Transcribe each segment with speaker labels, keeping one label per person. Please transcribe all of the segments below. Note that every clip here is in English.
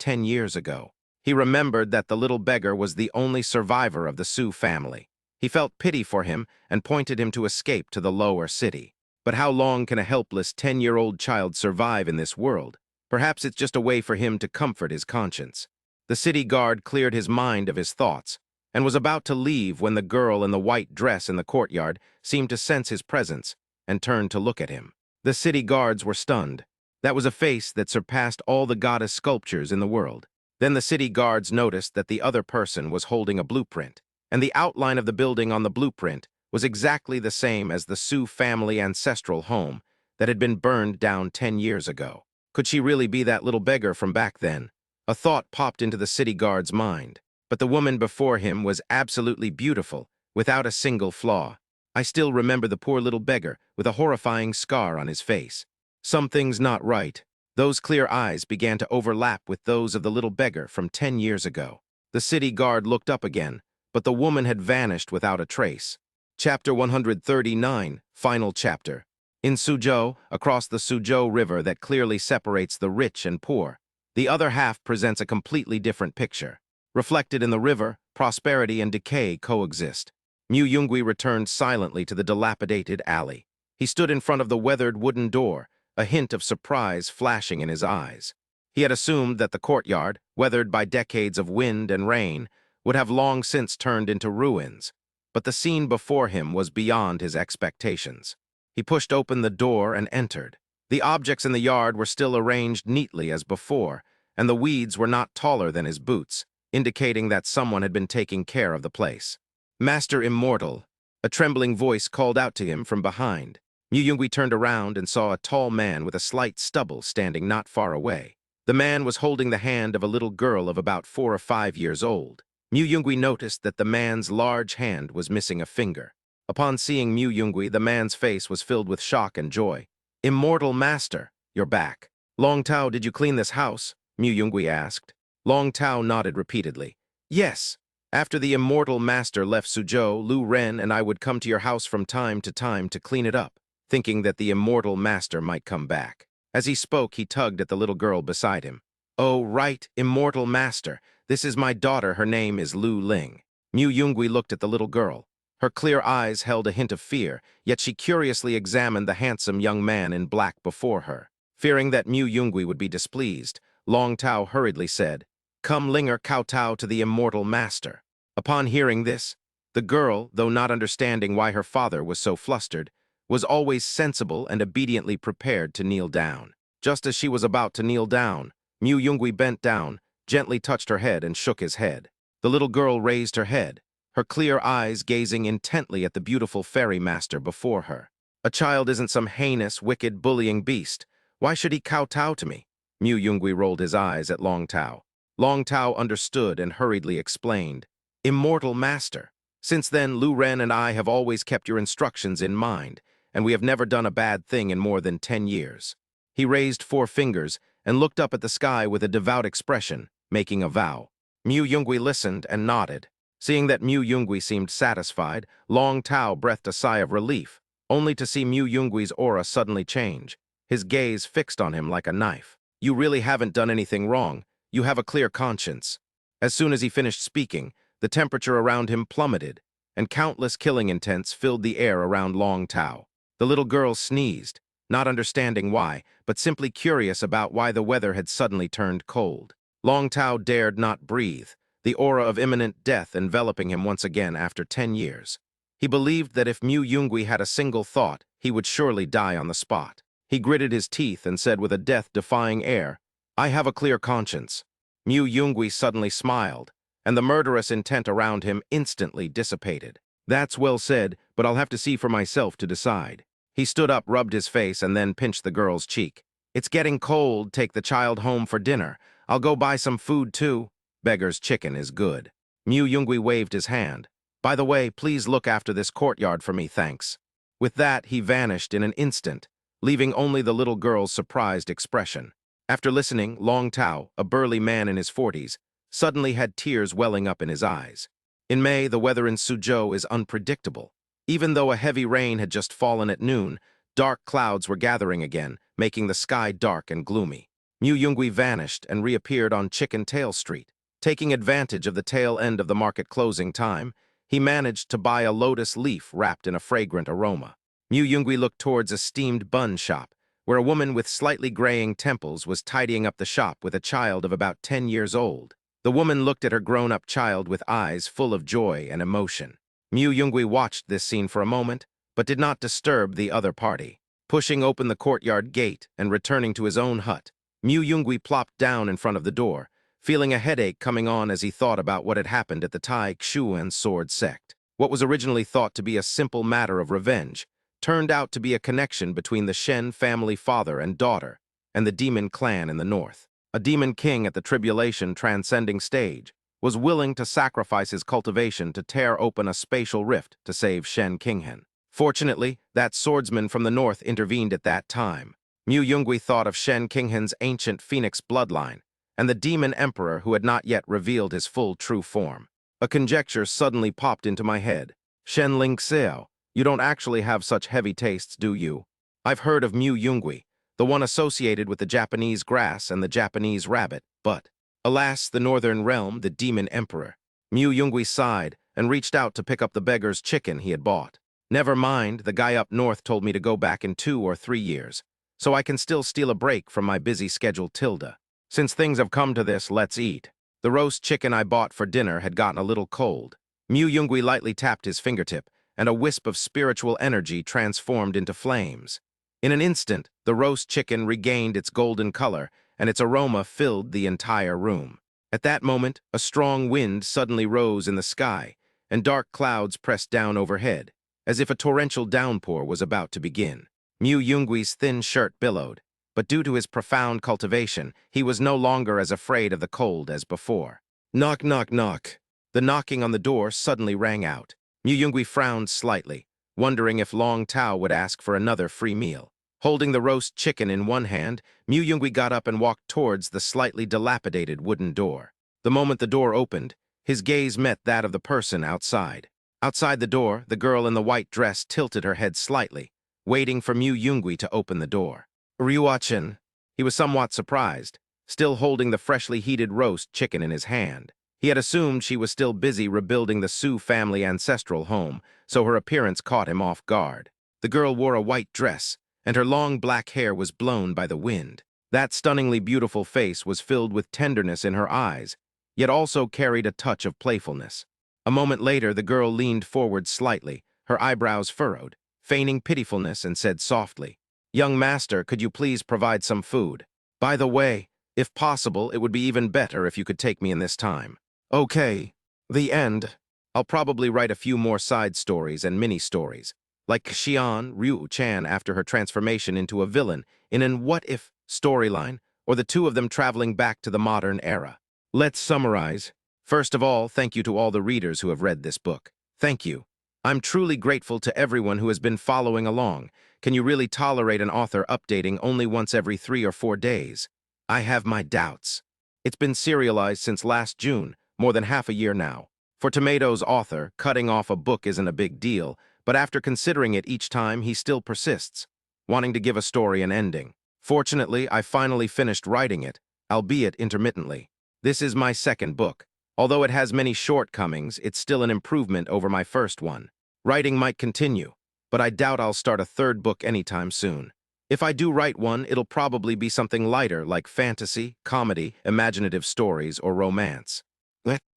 Speaker 1: 10 years ago. He remembered that the little beggar was the only survivor of the Sioux family. He felt pity for him and pointed him to escape to the lower city. But how long can a helpless 10-year-old child survive in this world? Perhaps it's just a way for him to comfort his conscience. The city guard cleared his mind of his thoughts and was about to leave when the girl in the white dress in the courtyard seemed to sense his presence and turned to look at him. The city guards were stunned. That was a face that surpassed all the goddess sculptures in the world. Then the city guards noticed that the other person was holding a blueprint, and the outline of the building on the blueprint was exactly the same as the Sioux family ancestral home that had been burned down 10 years ago. Could she really be that little beggar from back then? A thought popped into the city guard's mind. But the woman before him was absolutely beautiful, without a single flaw. I still remember the poor little beggar with a horrifying scar on his face. Something's not right. Those clear eyes began to overlap with those of the little beggar from 10 years ago. The city guard looked up again, but the woman had vanished without a trace. Chapter 139, Final Chapter. In Suzhou, across the Suzhou River that clearly separates the rich and poor, the other half presents a completely different picture. Reflected in the river, prosperity and decay coexist. Mu Yungui returned silently to the dilapidated alley. He stood in front of the weathered wooden door, a hint of surprise flashing in his eyes. He had assumed that the courtyard, weathered by decades of wind and rain, would have long since turned into ruins. But the scene before him was beyond his expectations. He pushed open the door and entered. The objects in the yard were still arranged neatly as before, and the weeds were not taller than his boots, indicating that someone had been taking care of the place. "Master Immortal," a trembling voice called out to him from behind. Mu Yungui turned around and saw a tall man with a slight stubble standing not far away. The man was holding the hand of a little girl of about 4 or 5 years old. Mu Yungui noticed that the man's large hand was missing a finger. Upon seeing Mu Yungui, the man's face was filled with shock and joy. "Immortal Master, you're back. Long Tao, did you clean this house?" Mu Yungui asked. Long Tao nodded repeatedly. "Yes. After the Immortal Master left Suzhou, Lu Ren and I would come to your house from time to clean it up, thinking that the Immortal Master might come back." As he spoke, he tugged at the little girl beside him. "Oh, right, Immortal Master. This is my daughter. Her name is Lu Ling." Mu Yungui looked at the little girl. Her clear eyes held a hint of fear, yet she curiously examined the handsome young man in black before her. Fearing that Mu Yungui would be displeased, Long Tao hurriedly said, "Come Linger kowtow to the Immortal Master." Upon hearing this, the girl, though not understanding why her father was so flustered, was always sensible and obediently prepared to kneel down. Just as she was about to kneel down, Mu Yungui bent down, gently touched her head and shook his head. The little girl raised her head, her clear eyes gazing intently at the beautiful fairy master before her. "A child isn't some heinous, wicked, bullying beast. Why should he kowtow to me?" Mu Yungui rolled his eyes at Long Tao. Long Tao understood and hurriedly explained, "Immortal Master, since then Lu Ren and I have always kept your instructions in mind, and we have never done a bad thing in more than 10 years. He raised 4 fingers and looked up at the sky with a devout expression, making a vow. Mu Yungui listened and nodded. Seeing that Mu Yungui seemed satisfied, Long Tao breathed a sigh of relief, only to see Mu Yungui's aura suddenly change, his gaze fixed on him like a knife. "You really haven't done anything wrong. You have a clear conscience." As soon as he finished speaking, the temperature around him plummeted, and countless killing intents filled the air around Long Tao. The little girl sneezed, not understanding why, but simply curious about why the weather had suddenly turned cold. Long Tao dared not breathe, the aura of imminent death enveloping him once again after 10 years. He believed that if Mu Yungui had a single thought, he would surely die on the spot. He gritted his teeth and said with a death-defying air, "I have a clear conscience." Mu Yungui suddenly smiled, and the murderous intent around him instantly dissipated. "That's well said, but I'll have to see for myself to decide." He stood up, rubbed his face, and then pinched the girl's cheek. "It's getting cold. Take the child home for dinner. I'll go buy some food, too. Beggar's chicken is good." Mu Yungui waved his hand. "By the way, please look after this courtyard for me, thanks." With that, he vanished in an instant, leaving only the little girl's surprised expression. After listening, Long Tao, a burly man in his 40s, suddenly had tears welling up in his eyes. In May, the weather in Suzhou is unpredictable. Even though a heavy rain had just fallen at noon, dark clouds were gathering again, making the sky dark and gloomy. Mu Yungui vanished and reappeared on Chicken Tail Street. Taking advantage of the tail end of the market closing time, he managed to buy a lotus leaf wrapped in a fragrant aroma. Mu Yungui looked towards a steamed bun shop, where a woman with slightly graying temples was tidying up the shop with a child of about 10 years old. The woman looked at her grown-up child with eyes full of joy and emotion. Mu Yungui watched this scene for a moment, but did not disturb the other party. Pushing open the courtyard gate and returning to his own hut, Mu Yungui plopped down in front of the door, feeling a headache coming on as he thought about what had happened at the Tai Xuan sword sect. What was originally thought to be a simple matter of revenge turned out to be a connection between the Shen family father and daughter and the demon clan in the north. A demon king at the tribulation transcending stage was willing to sacrifice his cultivation to tear open a spatial rift to save Shen Kinghen. Fortunately, that swordsman from the north intervened at that time. Mu Yungui thought of Shen Kinghen's ancient phoenix bloodline and the demon emperor who had not yet revealed his full true form. A conjecture suddenly popped into my head. Shen Ling Xiao, you don't actually have such heavy tastes, do you? I've heard of Mu Yungui, the one associated with the Japanese grass and the Japanese rabbit, but, alas, the northern realm, the demon emperor. Mu Yungui sighed and reached out to pick up the beggar's chicken he had bought. Never mind, the guy up north told me to go back in 2 or 3 years, so I can still steal a break from my busy schedule Tilda. Since things have come to this, let's eat. The roast chicken I bought for dinner had gotten a little cold. Mu Yungui lightly tapped his fingertip, and a wisp of spiritual energy transformed into flames. In an instant, the roast chicken regained its golden color, and its aroma filled the entire room. At that moment, a strong wind suddenly rose in the sky, and dark clouds pressed down overhead, as if a torrential downpour was about to begin. Mu Yungui's thin shirt billowed, but due to his profound cultivation, he was no longer as afraid of the cold as before. Knock, knock, knock. The knocking on the door suddenly rang out. Mu Yungui frowned slightly, wondering if Long Tao would ask for another free meal. Holding the roast chicken in one hand, Mu Yungui got up and walked towards the slightly dilapidated wooden door. The moment the door opened, his gaze met that of the person outside. Outside the door, the girl in the white dress tilted her head slightly, waiting for Mu Yungui to open the door. Ryuachin. He was somewhat surprised, still holding the freshly heated roast chicken in his hand. He had assumed she was still busy rebuilding the Su family ancestral home, so her appearance caught him off guard. The girl wore a white dress, and her long black hair was blown by the wind. That stunningly beautiful face was filled with tenderness in her eyes, yet also carried a touch of playfulness. A moment later, the girl leaned forward slightly, her eyebrows furrowed, feigning pitifulness, and said softly, "Young master, could you please provide some food? By the way, if possible, it would be even better if you could take me in this time." Okay. The end. I'll probably write a few more side stories and mini-stories, like Xian Ryu-chan after her transformation into a villain in an what-if storyline, or the two of them traveling back to the modern era. Let's summarize. First of all, thank you to all the readers who have read this book. Thank you. I'm truly grateful to everyone who has been following along. Can you really tolerate an author updating only once every 3 or 4 days? I have my doubts. It's been serialized since last June, more than half a year now. For Tomato's author, cutting off a book isn't a big deal, but after considering it each time, he still persists, wanting to give a story an ending. Fortunately, I finally finished writing it, albeit intermittently. This is my second book. Although it has many shortcomings, it's still an improvement over my first one. Writing might continue, but I doubt I'll start a third book anytime soon. If I do write one, it'll probably be something lighter like fantasy, comedy, imaginative stories, or romance.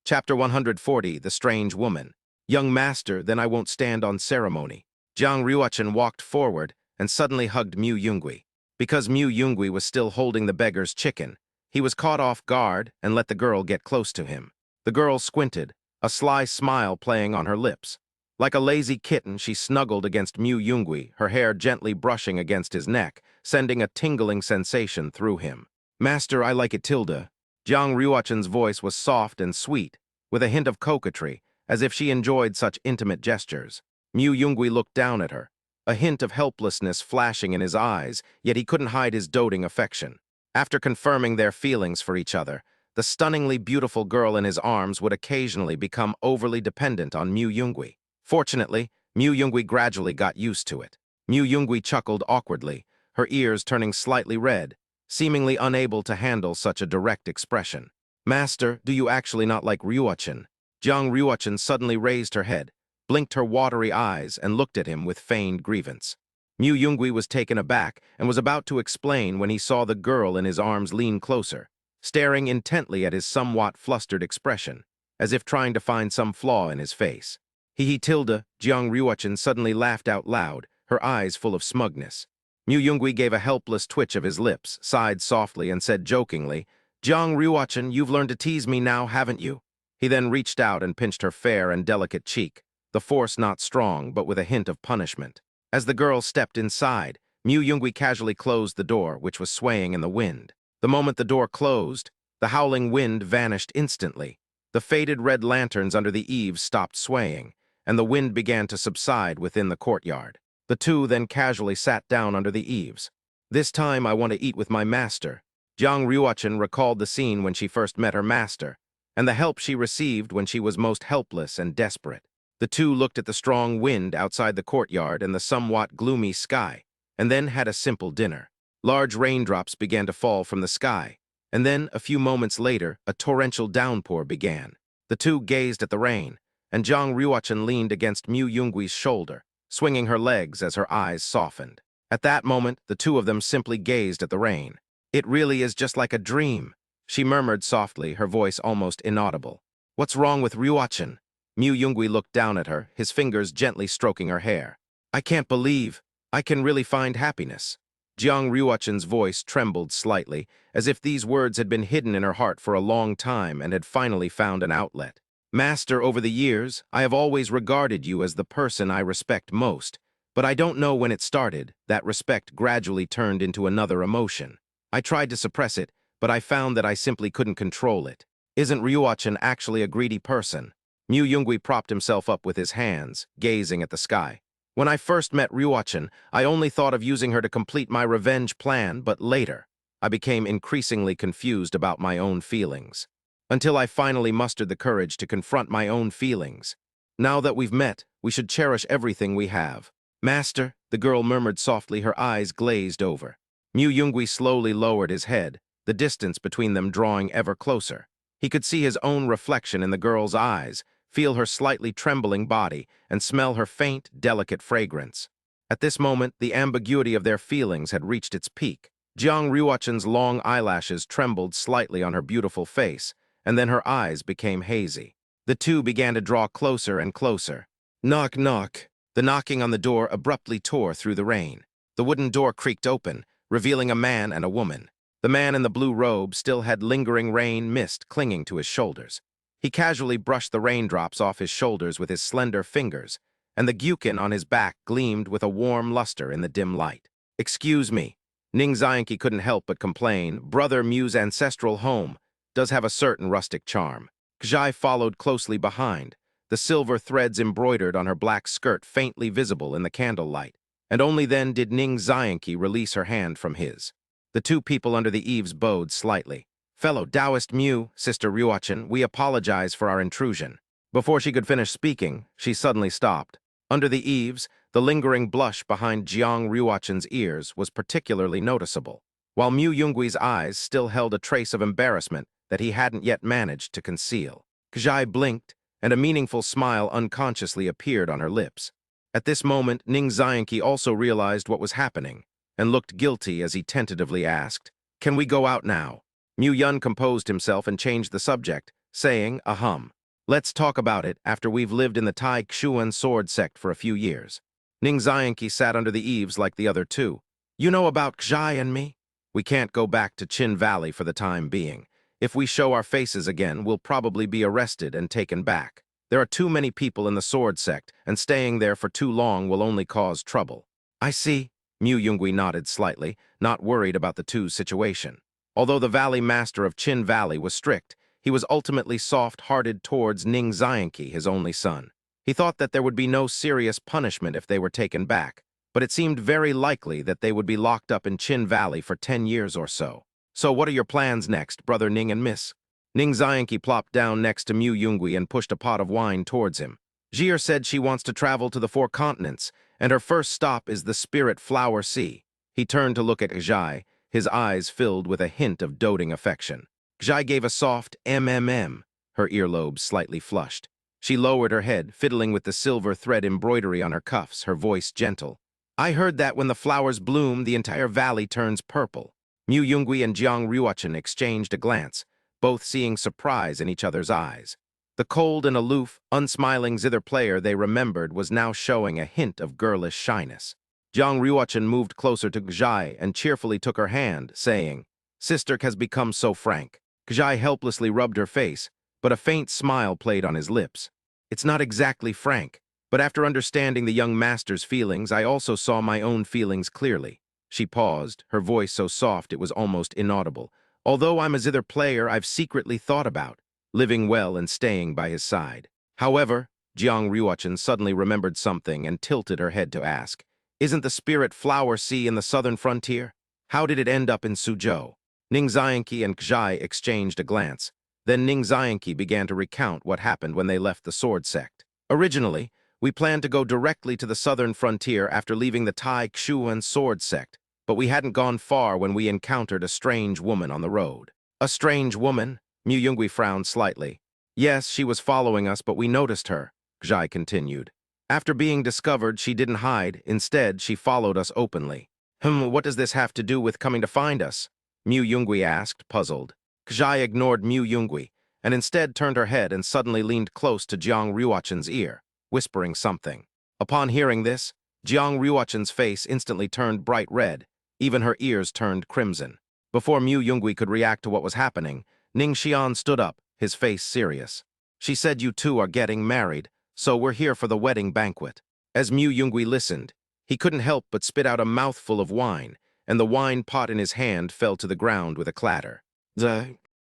Speaker 1: Chapter 140, The Strange Woman. Young master, then I won't stand on ceremony. Jiang Ryuachin walked forward and suddenly hugged Mu Yungui. Because Mu Yungui was still holding the beggar's chicken, he was caught off guard and let the girl get close to him. The girl squinted, a sly smile playing on her lips. Like a lazy kitten, she snuggled against Mu Yungui, her hair gently brushing against his neck, sending a tingling sensation through him. Master, I like it Tilda. Jiang Ryuachin's voice was soft and sweet, with a hint of coquetry, as if she enjoyed such intimate gestures. Mu Yungui looked down at her, a hint of helplessness flashing in his eyes, yet he couldn't hide his doting affection. After confirming their feelings for each other, the stunningly beautiful girl in his arms would occasionally become overly dependent on Mu Yungui. Fortunately, Mu Yungui gradually got used to it. Mu Yungui chuckled awkwardly, her ears turning slightly red, seemingly unable to handle such a direct expression. Master, do you actually not like Ryuachin? Jiang Ryuachin suddenly raised her head, blinked her watery eyes, and looked at him with feigned grievance. Mu Yungui was taken aback and was about to explain when he saw the girl in his arms lean closer, staring intently at his somewhat flustered expression, as if trying to find some flaw in his face. Tilde, Jiang Ryuachin suddenly laughed out loud, her eyes full of smugness. Mu Yungui gave a helpless twitch of his lips, sighed softly, and said jokingly, Jiang Ryuachin, you've learned to tease me now, haven't you? He then reached out and pinched her fair and delicate cheek, the force not strong, but with a hint of punishment. As the girl stepped inside, Mu Yungui casually closed the door, which was swaying in the wind. The moment the door closed, the howling wind vanished instantly. The faded red lanterns under the eaves stopped swaying, and the wind began to subside within the courtyard. The two then casually sat down under the eaves. This time I want to eat with my master. Jiang Ryuachin recalled the scene when she first met her master, and the help she received when she was most helpless and desperate. The two looked at the strong wind outside the courtyard and the somewhat gloomy sky, and then had a simple dinner. Large raindrops began to fall from the sky, and then, a few moments later, a torrential downpour began. The two gazed at the rain, and Jiang Ryuachin leaned against Mu Yungui's shoulder, swinging her legs as her eyes softened. At that moment, the two of them simply gazed at the rain. It really is just like a dream, she murmured softly, her voice almost inaudible. What's wrong with Ryuachin? Mu Yungui looked down at her, his fingers gently stroking her hair. I can't believe I can really find happiness. Jiang Ryuachin's voice trembled slightly, as if these words had been hidden in her heart for a long time and had finally found an outlet. Master, over the years, I have always regarded you as the person I respect most, but I don't know when it started. That respect gradually turned into another emotion. I tried to suppress it, but I found that I simply couldn't control it. Isn't Ryuachin actually a greedy person? Mu Yungui propped himself up with his hands, gazing at the sky. When I first met Ryuachin, I only thought of using her to complete my revenge plan, but later, I became increasingly confused about my own feelings. Until I finally mustered the courage to confront my own feelings. Now that we've met, we should cherish everything we have. Master, the girl murmured softly, her eyes glazed over. Mu Yungui slowly lowered his head, the distance between them drawing ever closer. He could see his own reflection in the girl's eyes, feel her slightly trembling body, and smell her faint, delicate fragrance. At this moment, the ambiguity of their feelings had reached its peak. Jiang Ryuachin's long eyelashes trembled slightly on her beautiful face, and then her eyes became hazy. The two began to draw closer and closer. Knock, knock. The knocking on the door abruptly tore through the rain. The wooden door creaked open, revealing a man and a woman. The man in the blue robe still had lingering rain mist clinging to his shoulders. He casually brushed the raindrops off his shoulders with his slender fingers, and the gyukin on his back gleamed with a warm luster in the dim light. Excuse me. Ning Xianqi couldn't help but complain. Brother Mu's ancestral home does have a certain rustic charm. Kjai followed closely behind, the silver threads embroidered on her black skirt faintly visible in the candlelight, and only then did Ning Xianqi release her hand from his. The two people under the eaves bowed slightly. Fellow Taoist Mu, Sister Ryuachin, we apologize for our intrusion. Before she could finish speaking, she suddenly stopped. Under the eaves, the lingering blush behind Jiang Ryuachin's ears was particularly noticeable, while Mu Yungui's eyes still held a trace of embarrassment that he hadn't yet managed to conceal. Kjai blinked, and a meaningful smile unconsciously appeared on her lips. At this moment, Ning Xianqi also realized what was happening, and looked guilty as he tentatively asked, Can we go out now? Mu Yun composed himself and changed the subject, saying, Ahem. Let's talk about it after we've lived in the Tai Xuan sword sect for a few years. Ning Xianqi sat under the eaves like the other two. You know about Kjai and me? We can't go back to Qin Valley for the time being. If we show our faces again, we'll probably be arrested and taken back. There are too many people in the sword sect, and staying there for too long will only cause trouble. I see. Mu Yungui nodded slightly, not worried about the two's situation. Although the valley master of Qin Valley was strict, he was ultimately soft-hearted towards Ning Xianqi, his only son. He thought that there would be no serious punishment if they were taken back, but it seemed very likely that they would be locked up in Qin Valley for 10 years or so. So what are your plans next, Brother Ning and Miss? Ning Xianqi plopped down next to Mu Yungui and pushed a pot of wine towards him. Jir said she wants to travel to the 4 continents, and her first stop is the Spirit Flower Sea. He turned to look at Kjai, his eyes filled with a hint of doting affection. Jai gave a soft mmm, her earlobes slightly flushed. She lowered her head, fiddling with the silver thread embroidery on her cuffs, her voice gentle. I heard that when the flowers bloom, the entire valley turns purple. Mu Yungui and Jiang Ruochen exchanged a glance, both seeing surprise in each other's eyes. The cold and aloof, unsmiling zither player they remembered was now showing a hint of girlish shyness. Jiang Ruochen moved closer to Gjai and cheerfully took her hand, saying, Sister has become so frank. Gjai helplessly rubbed her face, but a faint smile played on his lips. It's not exactly frank, but after understanding the young master's feelings, I also saw my own feelings clearly. She paused, her voice so soft it was almost inaudible. Although I'm a zither player I've secretly thought about, living well and staying by his side. However, Jiang Ruochen suddenly remembered something and tilted her head to ask, Isn't the Spirit Flower Sea in the southern frontier? How did it end up in Suzhou? Ning Xianqi and Gjai exchanged a glance. Then Ning Xianqi began to recount what happened when they left the sword sect. Originally, we planned to go directly to the southern frontier after leaving the Tai Xuan sword sect, but we hadn't gone far when we encountered a strange woman on the road. A strange woman? Mu Yungui frowned slightly. Yes, she was following us, but we noticed her, Gjai continued. After being discovered, she didn't hide. Instead, she followed us openly. What does this have to do with coming to find us? Mu Yungui asked, puzzled. Gjai ignored Mu Yungui, and instead turned her head and suddenly leaned close to Jiang Ruochen's ear, whispering something. Upon hearing this, Jiang Ruochen's face instantly turned bright red. Even her ears turned crimson. Before Mu Yungui could react to what was happening, Ning Xian stood up, his face serious. She said you two are getting married, so we're here for the wedding banquet. As Mu Yungui listened, he couldn't help but spit out a mouthful of wine, and the wine pot in his hand fell to the ground with a clatter.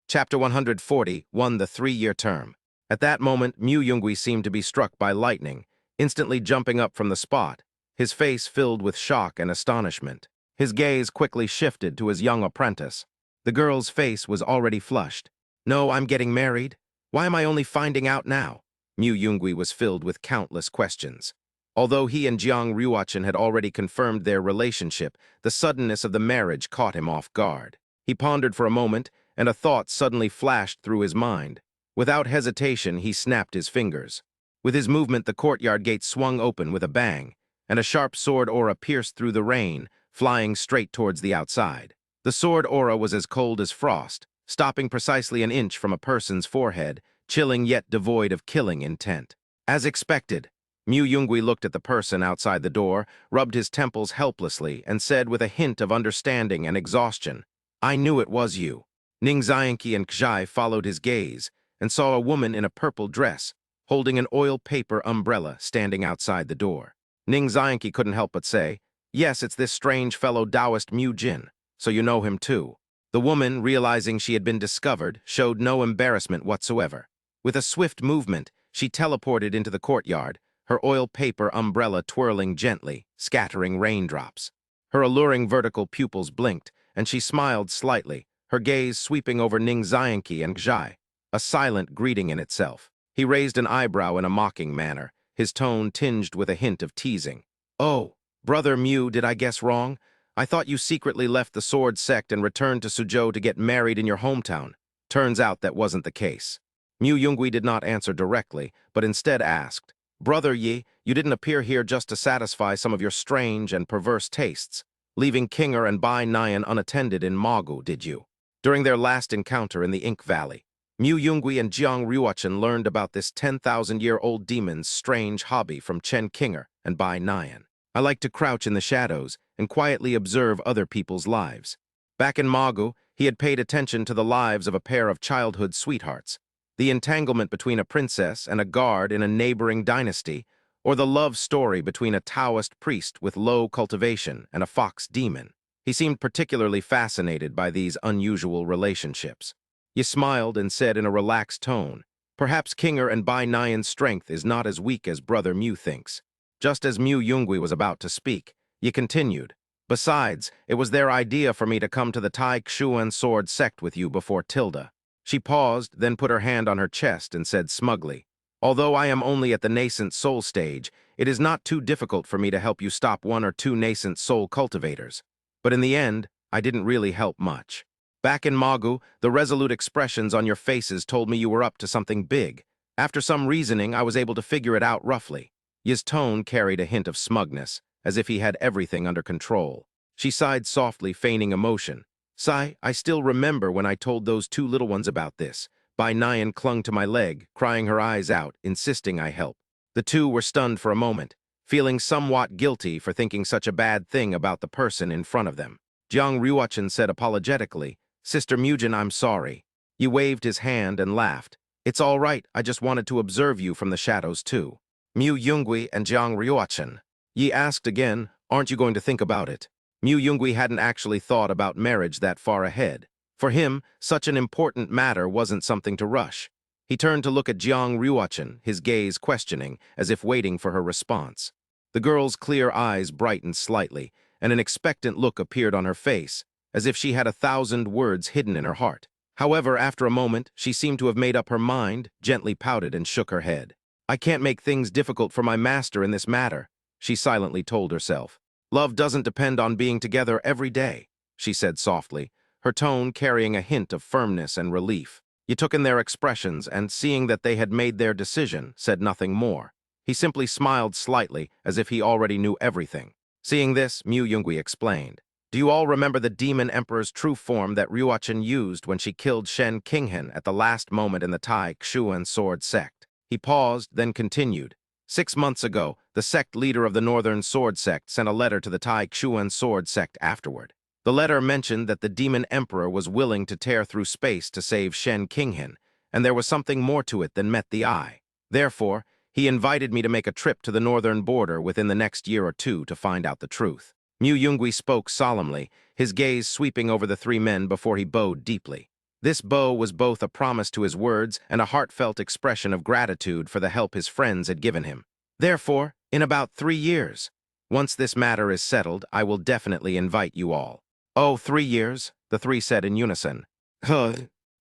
Speaker 1: Chapter 140 won the 3-year term. At that moment, Mu Yungui seemed to be struck by lightning, instantly jumping up from the spot, his face filled with shock and astonishment. His gaze quickly shifted to his young apprentice. The girl's face was already flushed. No, I'm getting married? Why am I only finding out now? Mu Yungui was filled with countless questions. Although he and Jiang Ruochen had already confirmed their relationship, the suddenness of the marriage caught him off guard. He pondered for a moment, and a thought suddenly flashed through his mind. Without hesitation, he snapped his fingers. With his movement, the courtyard gate swung open with a bang, and a sharp sword aura pierced through the rain, flying straight towards the outside. The sword aura was as cold as frost, stopping precisely an inch from a person's forehead, chilling yet devoid of killing intent. As expected, Mu Yungui looked at the person outside the door, rubbed his temples helplessly, and said with a hint of understanding and exhaustion, I knew it was you. Ning Xianqi and Gjai followed his gaze and saw a woman in a purple dress, holding an oil paper umbrella standing outside the door. Ning Xianqi couldn't help but say, Yes, it's this strange fellow Taoist Mu Jin, so you know him too. The woman, realizing she had been discovered, showed no embarrassment whatsoever. With a swift movement, she teleported into the courtyard, her oil paper umbrella twirling gently, scattering raindrops. Her alluring vertical pupils blinked, and she smiled slightly, her gaze sweeping over Ning Xianqi and Gjai, a silent greeting in itself. He raised an eyebrow in a mocking manner, his tone tinged with a hint of teasing. Oh, Brother Mu, did I guess wrong? I thought you secretly left the sword sect and returned to Suzhou to get married in your hometown. Turns out that wasn't the case. Mu Yungui did not answer directly, but instead asked, Brother Yi, you didn't appear here just to satisfy some of your strange and perverse tastes, leaving Kinger and Bai Nian unattended in Magu, did you? During their last encounter in the Ink Valley, Mu Yungui and Jiang Ruochen learned about this 10,000-year-old demon's strange hobby from Chen Kinger and Bai Nian. I like to crouch in the shadows and quietly observe other people's lives. Back in Magu, he had paid attention to the lives of a pair of childhood sweethearts, the entanglement between a princess and a guard in a neighboring dynasty, or the love story between a Taoist priest with low cultivation and a fox demon. He seemed particularly fascinated by these unusual relationships. He smiled and said in a relaxed tone, Perhaps Kinger and Bai Nian's strength is not as weak as Brother Mu thinks. Just as Mu Yungui was about to speak, Yi continued, Besides, it was their idea for me to come to the Tai Xuan sword sect with you before Tilda. She paused, then put her hand on her chest and said smugly, Although I am only at the nascent soul stage, it is not too difficult for me to help you stop 1 or 2 nascent soul cultivators. But in the end, I didn't really help much. Back in Magu, the resolute expressions on your faces told me you were up to something big. After some reasoning, I was able to figure it out roughly. His tone carried a hint of smugness, as if he had everything under control. She sighed softly, feigning emotion. Sigh, I still remember when I told those two little ones about this. Bai Nyan clung to my leg, crying her eyes out, insisting I help. The two were stunned for a moment, feeling somewhat guilty for thinking such a bad thing about the person in front of them. Jiang Ryuachin said apologetically, Sister Mujin, I'm sorry. He waved his hand and laughed. It's all right, I just wanted to observe you from the shadows too. Mu Yungui and Jiang Ryuachin. Yi asked again, aren't you going to think about it? Mu Yungui hadn't actually thought about marriage that far ahead. For him, such an important matter wasn't something to rush. He turned to look at Jiang Ryuachin, his gaze questioning, as if waiting for her response. The girl's clear eyes brightened slightly, and an expectant look appeared on her face, as if she had 1,000 words hidden in her heart. However, after a moment, she seemed to have made up her mind, gently pouted and shook her head. I can't make things difficult for my master in this matter, she silently told herself. Love doesn't depend on being together every day, she said softly, her tone carrying a hint of firmness and relief. He took in their expressions and, seeing that they had made their decision, said nothing more. He simply smiled slightly, as if he already knew everything. Seeing this, Mu Yungui explained. Do you all remember the demon emperor's true form that Ryuachin used when she killed Shen Qinghen at the last moment in the Tai Xuan sword sect? He paused, then continued. 6 months ago, the sect leader of the Northern Sword Sect sent a letter to the Tai Xuan sword sect afterward. The letter mentioned that the demon emperor was willing to tear through space to save Shen Qinghen, and there was something more to it than met the eye. Therefore, he invited me to make a trip to the northern border within the next year or two to find out the truth. Mu Yungui spoke solemnly, his gaze sweeping over the three men before he bowed deeply. This bow was both a promise to his words and a heartfelt expression of gratitude for the help his friends had given him. Therefore, in about 3 years, once this matter is settled, I will definitely invite you all. Oh, 3 years, the three said in unison.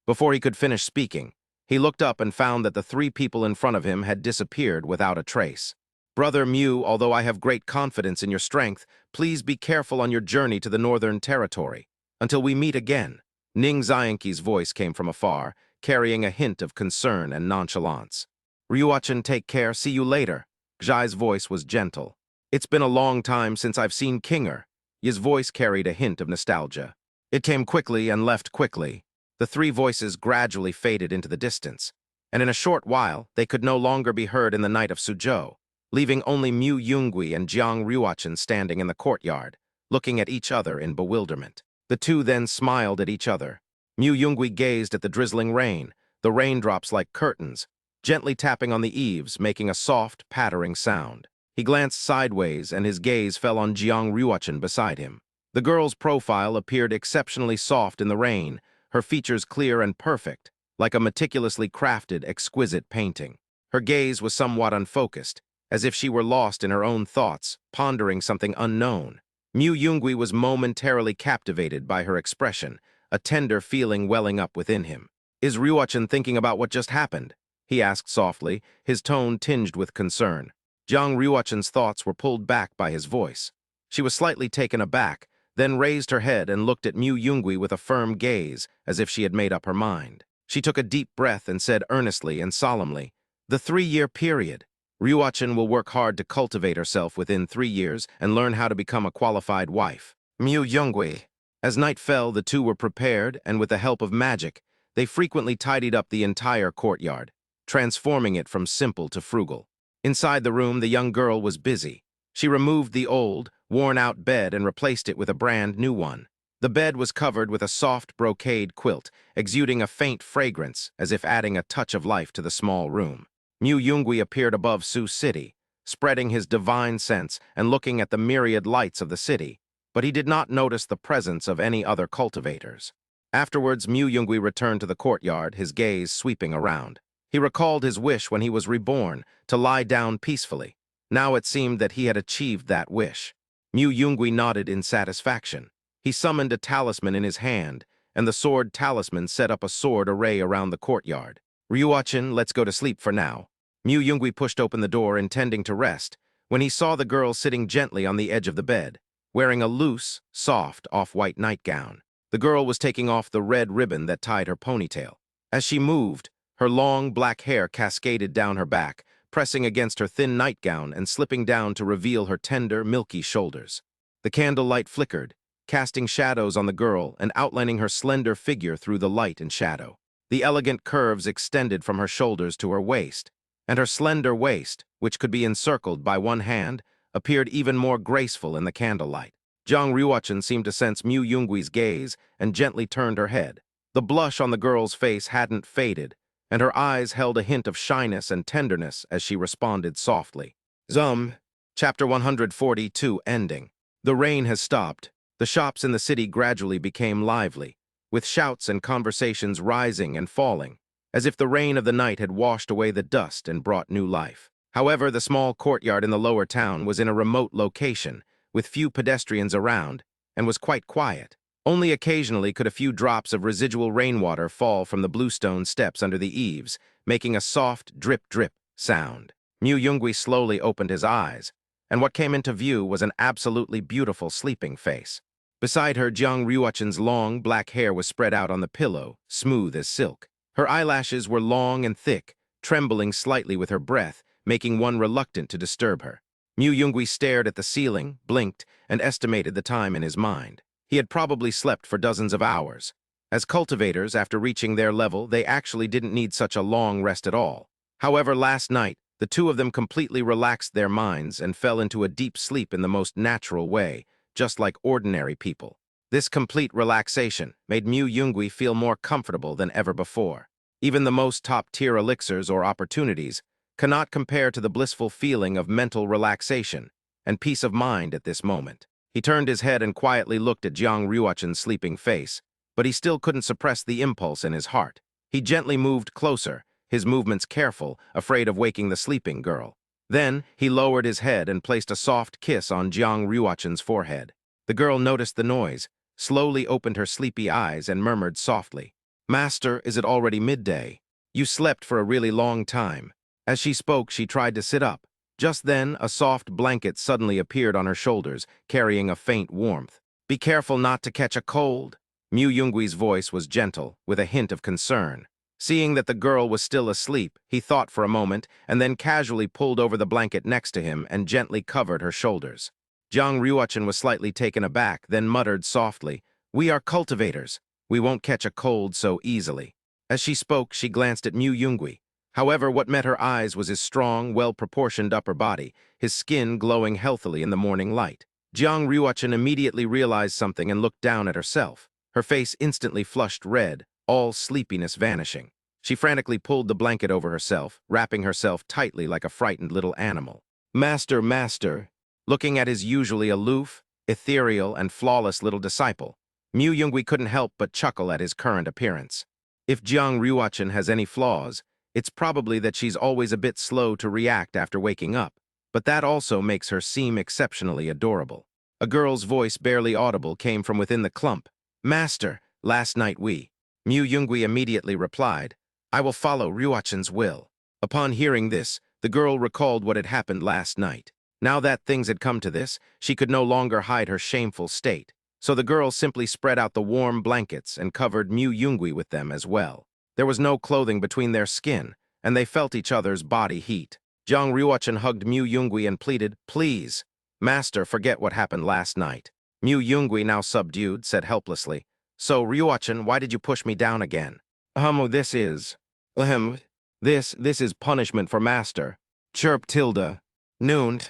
Speaker 1: Before he could finish speaking, he looked up and found that the 3 people in front of him had disappeared without a trace. Brother Mu, although I have great confidence in your strength, please be careful on your journey to the Northern Territory. Until we meet again. Ning Xianqi's voice came from afar, carrying a hint of concern and nonchalance. Ryuachin, take care, see you later. Zhai's voice was gentle. It's been a long time since I've seen Kinger. His voice carried a hint of nostalgia. It came quickly and left quickly. The 3 voices gradually faded into the distance, and in a short while, they could no longer be heard in the night of Suzhou, leaving only Mu Yungui and Jiang Ryuachin standing in the courtyard, looking at each other in bewilderment. The two then smiled at each other. Mu Yungui gazed at the drizzling rain, the raindrops like curtains, gently tapping on the eaves, making a soft, pattering sound. He glanced sideways, and his gaze fell on Jiang Ryuachin beside him. The girl's profile appeared exceptionally soft in the rain, her features clear and perfect, like a meticulously crafted, exquisite painting. Her gaze was somewhat unfocused, as if she were lost in her own thoughts, pondering something unknown. Mu Yungui was momentarily captivated by her expression, a tender feeling welling up within him. Is Ryuachin thinking about what just happened? He asked softly, his tone tinged with concern. Jiang Ryuachin's thoughts were pulled back by his voice. She was slightly taken aback, then raised her head and looked at Mu Yungui with a firm gaze, as if she had made up her mind. She took a deep breath and said earnestly and solemnly, the 3-year period. Ryuachin will work hard to cultivate herself within 3 years and learn how to become a qualified wife. Mu Yungui. As night fell, the two were prepared, and with the help of magic, they frequently tidied up the entire courtyard, transforming it from simple to frugal. Inside the room, the young girl was busy. She removed the old, worn-out bed and replaced it with a brand new one. The bed was covered with a soft brocade quilt, exuding a faint fragrance, as if adding a touch of life to the small room. Mu Yungui appeared above Sioux City, spreading his divine sense and looking at the myriad lights of the city, but he did not notice the presence of any other cultivators. Afterwards, Mu Yungui returned to the courtyard, his gaze sweeping around. He recalled his wish when he was reborn, to lie down peacefully. Now it seemed that he had achieved that wish. Mu Yungui nodded in satisfaction. He summoned a talisman in his hand, and the sword talisman set up a sword array around the courtyard. Ryuachin, let's go to sleep for now. Mu Yungui pushed open the door, intending to rest, when he saw the girl sitting gently on the edge of the bed. wearing a loose, soft, off-white nightgown. The girl was taking off the red ribbon that tied her ponytail. As she moved, her long black hair cascaded down her back, pressing against her thin nightgown and slipping down to reveal her tender, milky shoulders. The candlelight flickered, casting shadows on the girl and outlining her slender figure through the light and shadow. The elegant curves extended from her shoulders to her waist, and her slender waist, which could be encircled by one hand, appeared even more graceful in the candlelight. Jiang Ryuchen seemed to sense Mu Yungwee's gaze and gently turned her head. The blush on the girl's face hadn't faded, and her eyes held a hint of shyness and tenderness as she responded softly. Chapter 142 ending. The rain has stopped. The shops in the city gradually became lively, with shouts and conversations rising and falling, as if the rain of the night had washed away the dust and brought new life. However, the small courtyard in the lower town was in a remote location, with few pedestrians around, and was quite quiet. Only occasionally could a few drops of residual rainwater fall from the bluestone steps under the eaves, making a soft drip-drip sound. Mu Yungwee slowly opened his eyes, and what came into view was an absolutely beautiful sleeping face. Beside her, Jiang Ryuchen's long, black hair was spread out on the pillow, smooth as silk. Her eyelashes were long and thick, trembling slightly with her breath, making one reluctant to disturb her. Mu Yungwee stared at the ceiling, blinked, and estimated the time in his mind. He had probably slept for dozens of hours. As cultivators, after reaching their level, they actually didn't need such a long rest at all. However, last night, the two of them completely relaxed their minds and fell into a deep sleep in the most natural way, just like ordinary people. This complete relaxation made Mu Yungwee feel more comfortable than ever before. Even the most top-tier elixirs or opportunities cannot compare to the blissful feeling of mental relaxation and peace of mind at this moment. He turned his head and quietly looked at Jiang Ryuchen's sleeping face, but he still couldn't suppress the impulse in his heart. He gently moved closer, his movements careful, afraid of waking the sleeping girl. Then, he lowered his head and placed a soft kiss on Jiang Ryuchen's forehead. The girl noticed the noise, slowly opened her sleepy eyes and murmured softly, "Master, is it already midday? You slept for a really long time." As she spoke, she tried to sit up. Just then, a soft blanket suddenly appeared on her shoulders, carrying a faint warmth. "Be careful not to catch a cold." Mu Yungwee's voice was gentle, with a hint of concern. Seeing that the girl was still asleep, he thought for a moment and then casually pulled over the blanket next to him and gently covered her shoulders. Jiang Ryuchen was slightly taken aback, then muttered softly, "We are cultivators. We won't catch a cold so easily." As she spoke, she glanced at Mu Yungwee. However, what met her eyes was his strong, well-proportioned upper body, his skin glowing healthily in the morning light. Jiang Ryuchen immediately realized something and looked down at herself. Her face instantly flushed red, all sleepiness vanishing. She frantically pulled the blanket over herself, wrapping herself tightly like a frightened little animal. "Master, master." Looking at his usually aloof, ethereal, and flawless little disciple, Mu Yungwee couldn't help but chuckle at his current appearance. If Jiang Ryuchen has any flaws, it's probably that she's always a bit slow to react after waking up, but that also makes her seem exceptionally adorable. A girl's voice, barely audible, came from within the clump. "Master, last night we..." Mu Yungwee immediately replied, "I will follow Ryuchen's will." Upon hearing this, the girl recalled what had happened last night. Now that things had come to this, she could no longer hide her shameful state. So the girl simply spread out the warm blankets and covered Mu Yungwee with them as well. There was no clothing between their skin, and they felt each other's body heat. Jiang Ryuchen hugged Mu Yungwee and pleaded, "Please, master, forget what happened last night." Mu Yungwee, now subdued, said helplessly, "So, Ryuchen, why did you push me down again?" This is... This is punishment for master." Chirp tilde. Noon.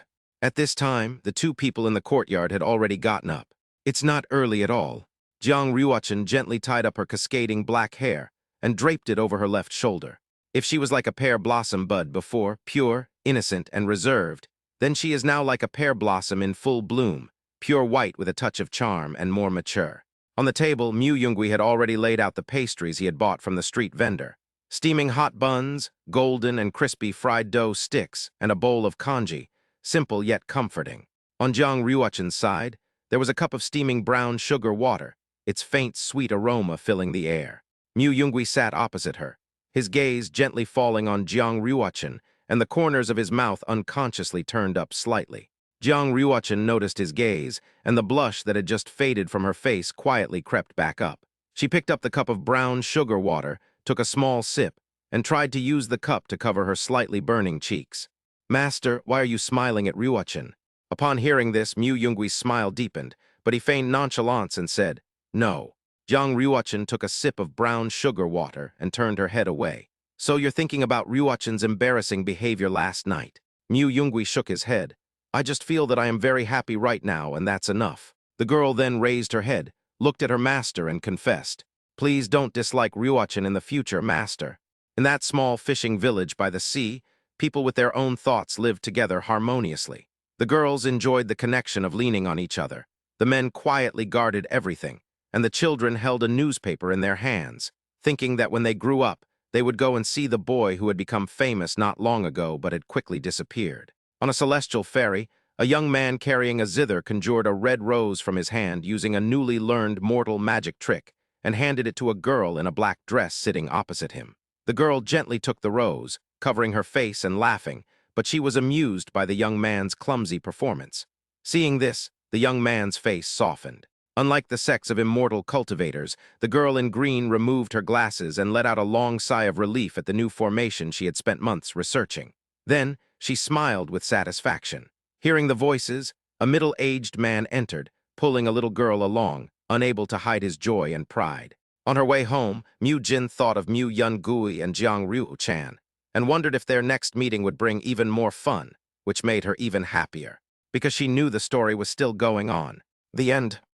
Speaker 1: At this time, the two people in the courtyard had already gotten up. "It's not early at all." Jiang Ryuchen gently tied up her cascading black hair and draped it over her left shoulder. If she was like a pear blossom bud before, pure, innocent, and reserved, then she is now like a pear blossom in full bloom, pure white with a touch of charm and more mature. On the table, Mu Yungwee had already laid out the pastries he had bought from the street vendor. Steaming hot buns, golden and crispy fried dough sticks, and a bowl of congee, simple yet comforting. On Jiang Ryuchen's side, there was a cup of steaming brown sugar water, its faint, sweet aroma filling the air. Mu Yungwee sat opposite her, his gaze gently falling on Jiang Ryuchen, and the corners of his mouth unconsciously turned up slightly. Jiang Ryuachin noticed his gaze, and the blush that had just faded from her face quietly crept back up. She picked up the cup of brown sugar water, took a small sip, and tried to use the cup to cover her slightly burning cheeks. "Master, why are you smiling at Ryuachin?" Upon hearing this, Mu Yungwee's smile deepened, but he feigned nonchalance and said, "No." Jiang Ryuachin took a sip of brown sugar water and turned her head away. "So you're thinking about Ryuachin's embarrassing behavior last night?" Mu Yungwee shook his head. "I just feel that I am very happy right now, and that's enough." The girl then raised her head, looked at her master, and confessed, "Please don't dislike Ryuachin in the future, master." In that small fishing village by the sea, people with their own thoughts lived together harmoniously. The girls enjoyed the connection of leaning on each other. The men quietly guarded everything, and the children held a newspaper in their hands, thinking that when they grew up, they would go and see the boy who had become famous not long ago but had quickly disappeared. On a celestial ferry, a young man carrying a zither conjured a red rose from his hand using a newly learned mortal magic trick and handed it to a girl in a black dress sitting opposite him. The girl gently took the rose, covering her face and laughing, but she was amused by the young man's clumsy performance. Seeing this, the young man's face softened. Unlike the sex of immortal cultivators, the girl in green removed her glasses and let out a long sigh of relief at the new formation she had spent months researching. Then, she smiled with satisfaction. Hearing the voices, a middle-aged man entered, pulling a little girl along, unable to hide his joy and pride. On her way home, Mu Jin thought of Mu Yun-gui and Jiang Ryu-chan, and wondered if their next meeting would bring even more fun, which made her even happier, because she knew the story was still going on. The end.